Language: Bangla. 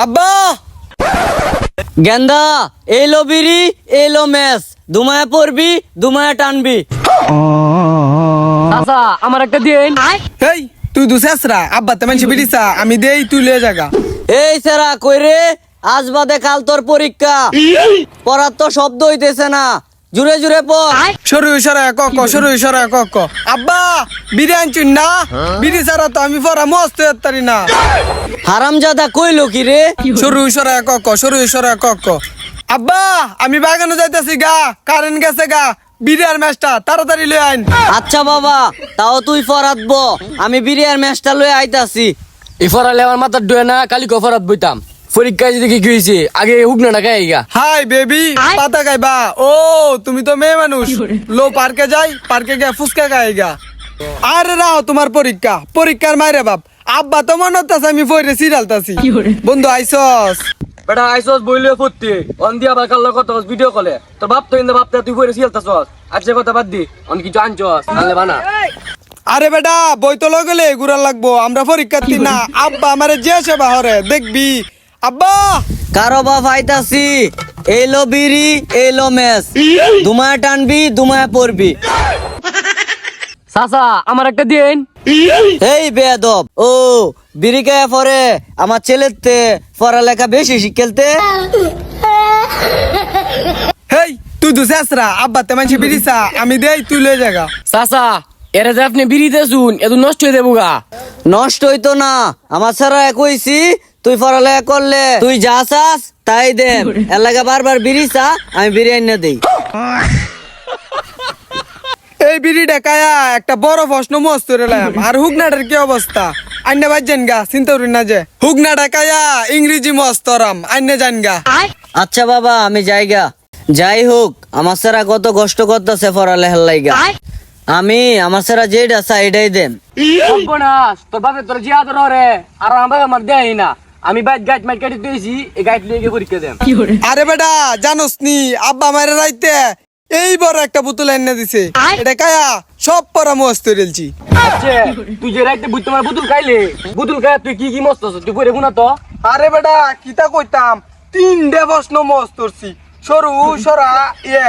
আব্বা গেন্দা এলো বিড়ি এলো মেস, দুমায়া পড়বি দুমায়া টানবি। চাচা আমার একটা দিন। এই তুই দুসেসরা আব্বা তেমন বিড়িছা আমি দেই তুই লয়ে জাগা। এই সেরা কই রে, আজ বাদে কাল তোর পরীক্ষা, পড়ার তো শব্দ হইতেছে না, জুড়ে জুড়ে পড়। সরু সরা কক সরু সরা কক। আব্বা বিড়ি আনছুন না, বিড়ি ছাড়া তো আমি পড়া মস্ত এত্তারি না। হারামজাদা কইলো কি রে? সরু সরা কক সরু সরা কক। আব্বা আমি বাগানে যাইতাছি গা, কারেন্ট গেছে গা, বিড়ি আর ম্যাচটা তাড়াতাড়ি লয়ে আইন। আচ্ছা বাবা, তাও তুই ফরাতব, আমি বিরিয়ার ম্যাচটা লয়ে আইতাছি। ইফরালে আমার মাথার ডুয়ে না, কালি কফরাত বইতাম। পরীক্ষায় যদি কি হয়েছে আগে হুক না খাই গা। হাই বেবি পাতা খাইবা? ও তুমি তো মেয়ে মানুষ, লো পার্কে যাই, পার্কে গিয়ে ফুচকা খাইগা। আরে রাও তোমার পরীক্ষা, পরীক্ষার মাইরে বাপ। আব্বা তো মনে হচ্ছে আমি ফইরে সিরালতাছি। বন্ধু আইসস? বেটা আইসস বইলে ফুটতে অন দিয়া বা কাল্লা কথা ভিডিও কলে তোর বাপ তো ইন্দা বাপটা তুই পরে সিলতাছস। আচ্ছা কথা বাদ দি, অন কিছু আনছস আনলে বানা। আরে বেটা বই তো লগলে ঘুরা লাগবো, আমরা পরীক্ষার্থী না। আব্বা আমারে যে সেবা হরে দেখবি। আব্বা কারো বাপ আইতাছি, এলো বিড়ি এলো মেস, দুমায়া টানবি দুমায়া পড়বি। চাচা আমার একটা দিন। এই বেয়াদব, ও বিড়ি গায়ে পরে আমার ছেলেতে পড়ালেখা বেশি শিখেলতে। হেই তুই দুসেসরা আব্বা তেমন বিড়িছা আমি দেই তুই লয়ে জাগা। চাচা এরা যে আপনি বিড়িতে শুন এত নষ্ট হয়ে দেবো গা। নষ্ট হইতো না, আমার ছাড়া কইছি তুই পড়ালেখা করলে তুই যা চাস তাই দে, এলাকা বারবার বিড়ি চা আমি বিরিয়ানি না দেই। এই বিড়ি ডাকায়া একটা বড় প্রশ্ন মস্ত রেলাম। আর হুগনাটার কি অবস্থা? আইনে বাজেন গা, চিন্তা করি না যে হুগনা ডাকায়া ইংরেজি মস্তরাম আইনে জান গা। আচ্ছা বাবা আমি যাইগা। যাই হোক, আমার ছাড়া কত কষ্ট করতেছে পড়ালেখার লাইগা, আমি আমার ছাড়া যেটা চাই এটাই দেন। সর্বনাশ, তোর বাপে তোর জিয়া তোর রে আর আমার আমার দেয় না। আমি বাইক গাইড মাইট কাটি দিয়েছি, এই গাইড লিয়ে গিয়ে পরীক্ষা দেন। আরে বেটা জানোস নি আব্বা মায়ের রাইতে এই বড় একটা বোতল এনে দিছে, এটা কায়া সব পরামর্শ রেলছি। আচ্ছা তুই যে রাইতে বুঝ তোমার বুতুল খাইলে, বুতুল খাই তুই কি কি মস্ত আছিস তুই পরে গুনা তো। আরে বেটা কিতা কইতাম, 3টে প্রশ্ন মস্ত করছি। সরু সরা ইয়ে